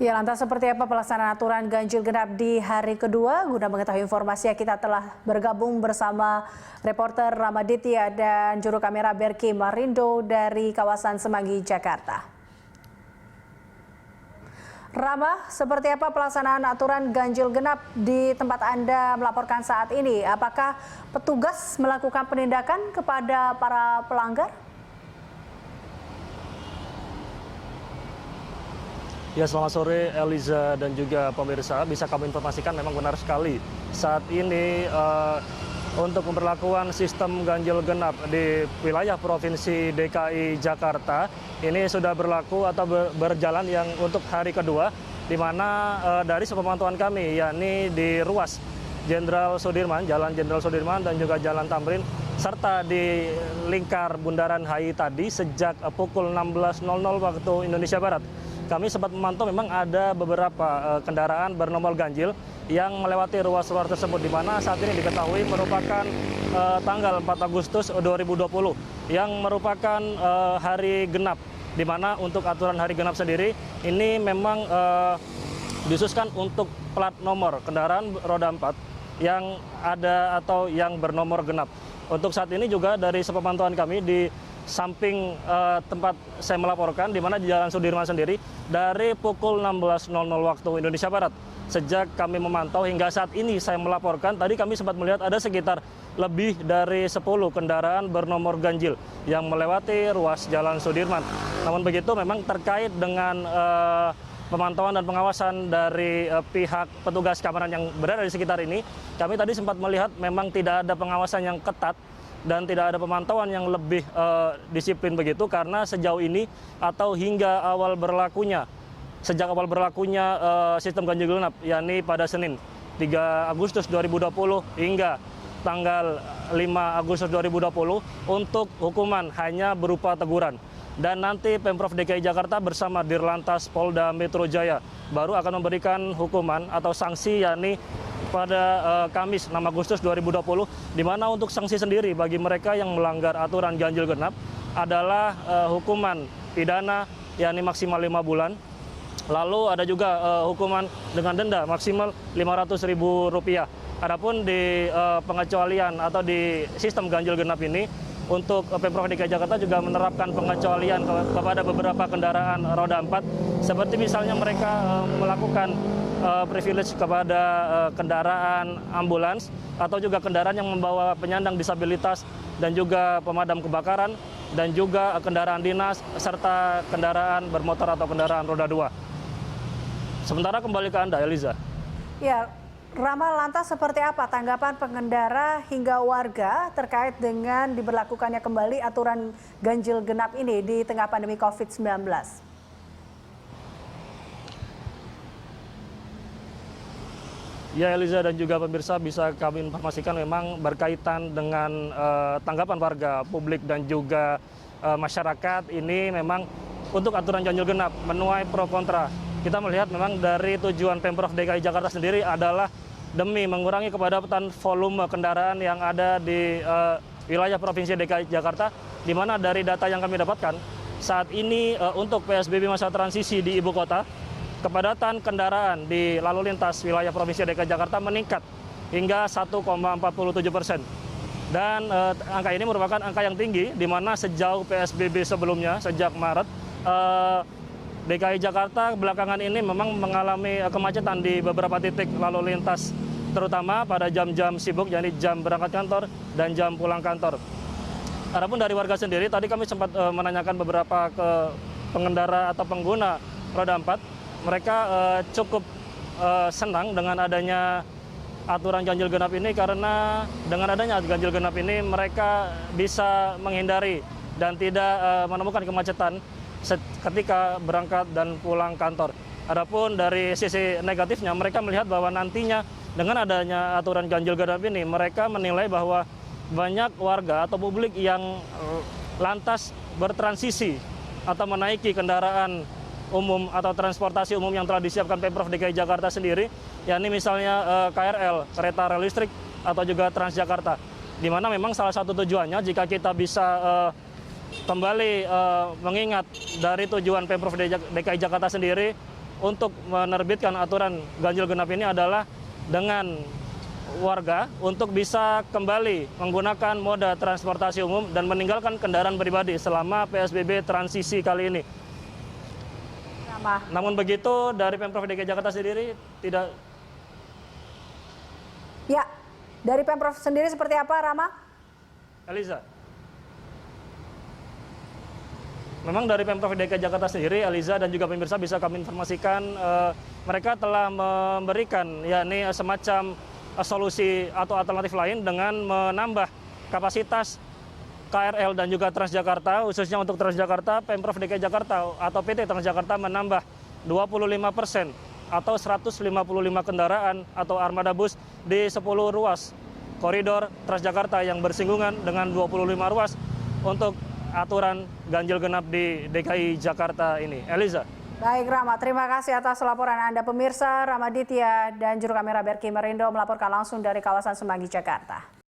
Ya, lantas seperti apa pelaksanaan aturan ganjil genap di hari kedua? Guna mengetahui informasi, kita telah bergabung bersama reporter Ramaditya dan juru kamera Berki Marindo dari kawasan Semanggi, Jakarta. Rama, seperti apa pelaksanaan aturan ganjil genap di tempat Anda melaporkan saat ini? Apakah petugas melakukan penindakan kepada para pelanggar? Ya, selamat sore Eliza dan juga pemirsa. Bisa kami informasikan memang benar sekali. Saat ini untuk pemberlakuan sistem ganjil genap di wilayah Provinsi DKI Jakarta ini sudah berlaku atau berjalan yang untuk hari kedua, di mana dari sepemantauan kami yakni di ruas Jenderal Sudirman, Jalan Jenderal Sudirman dan juga Jalan Tamrin, serta di lingkar Bundaran HI tadi sejak pukul 16.00 waktu Indonesia Barat. Kami sempat memantau memang ada beberapa kendaraan bernomor ganjil yang melewati ruas-ruas tersebut, di mana saat ini diketahui merupakan tanggal 4 Agustus 2020 yang merupakan hari genap, di mana untuk aturan hari genap sendiri ini memang dikhususkan untuk plat nomor kendaraan roda 4 yang ada atau yang bernomor genap. Untuk saat ini juga dari sepemantauan kami di samping tempat saya melaporkan, di mana di Jalan Sudirman sendiri dari pukul 16.00 waktu Indonesia Barat. Sejak kami memantau hingga saat ini saya melaporkan, tadi kami sempat melihat ada sekitar lebih dari 10 kendaraan bernomor ganjil yang melewati ruas Jalan Sudirman. Namun begitu memang terkait dengan pemantauan dan pengawasan dari pihak petugas keamanan yang berada di sekitar ini, kami tadi sempat melihat memang tidak ada pengawasan yang ketat dan tidak ada pemantauan yang lebih disiplin begitu, karena sejauh ini atau hingga sejak awal berlakunya sistem ganjil genap, yakni pada Senin 3 Agustus 2020 hingga tanggal 5 Agustus 2020, untuk hukuman hanya berupa teguran. Dan nanti Pemprov DKI Jakarta bersama Dirlantas Polda Metro Jaya baru akan memberikan hukuman atau sanksi, yakni pada Kamis 6 Agustus 2020, di mana untuk sanksi sendiri bagi mereka yang melanggar aturan ganjil genap adalah hukuman pidana yakni maksimal 5 bulan. Lalu ada juga hukuman dengan denda maksimal Rp500.000. Adapun di pengecualian atau di sistem ganjil genap ini, untuk Pemprov DKI Jakarta juga menerapkan pengecualian kepada beberapa kendaraan roda 4, seperti misalnya mereka melakukan privilege kepada kendaraan ambulans atau juga kendaraan yang membawa penyandang disabilitas dan juga pemadam kebakaran, dan juga kendaraan dinas serta kendaraan bermotor atau kendaraan roda 2. Sementara kembali ke Anda, Eliza. Ya, Rama, lantas seperti apa tanggapan pengendara hingga warga terkait dengan diberlakukannya kembali aturan ganjil genap ini di tengah pandemi COVID-19? Ya, Eliza dan juga pemirsa, bisa kami informasikan memang berkaitan dengan tanggapan warga, publik dan juga masyarakat ini memang untuk aturan ganjil genap menuai pro kontra. Kita melihat memang dari tujuan Pemprov DKI Jakarta sendiri adalah demi mengurangi kepadatan volume kendaraan yang ada di wilayah Provinsi DKI Jakarta, di mana dari data yang kami dapatkan saat ini untuk PSBB masa transisi di ibu kota, kepadatan kendaraan di lalu lintas wilayah Provinsi DKI Jakarta meningkat hingga 1,47%. Dan angka ini merupakan angka yang tinggi, di mana sejauh PSBB sebelumnya, sejak Maret, DKI Jakarta belakangan ini memang mengalami kemacetan di beberapa titik lalu lintas, terutama pada jam-jam sibuk, yakni jam berangkat kantor dan jam pulang kantor. Adapun dari warga sendiri, tadi kami sempat menanyakan beberapa ke pengendara atau pengguna roda 4, mereka cukup senang dengan adanya aturan ganjil genap ini, karena dengan adanya ganjil genap ini mereka bisa menghindari dan tidak menemukan kemacetan ketika berangkat dan pulang kantor. Adapun dari sisi negatifnya, mereka melihat bahwa nantinya dengan adanya aturan ganjil genap ini, mereka menilai bahwa banyak warga atau publik yang lantas bertransisi atau menaiki kendaraan umum atau transportasi umum yang telah disiapkan Pemprov DKI Jakarta sendiri, yakni misalnya KRL, kereta rel listrik, atau juga Transjakarta. Di mana memang salah satu tujuannya, jika kita bisa kembali mengingat dari tujuan Pemprov DKI Jakarta sendiri, untuk menerbitkan aturan ganjil genap ini adalah dengan warga untuk bisa kembali menggunakan moda transportasi umum dan meninggalkan kendaraan pribadi selama PSBB transisi kali ini. Namun begitu, dari Pemprov DKI Jakarta sendiri tidak. Ya, dari Pemprov sendiri seperti apa, Rama? Eliza. Memang dari Pemprov DKI Jakarta sendiri, Eliza dan juga pemirsa bisa kami informasikan, mereka telah memberikan yakni semacam solusi atau alternatif lain dengan menambah kapasitas KRL dan juga Transjakarta, khususnya untuk Transjakarta, Pemprov DKI Jakarta atau PT Transjakarta menambah 25% atau 155 kendaraan atau armada bus di 10 ruas koridor Transjakarta yang bersinggungan dengan 25 ruas untuk aturan ganjil genap di DKI Jakarta ini. Eliza. Baik Rama, terima kasih atas laporan Anda pemirsa. Ramaditya dan juru kamera Berki Marindo melaporkan langsung dari kawasan Semanggi, Jakarta.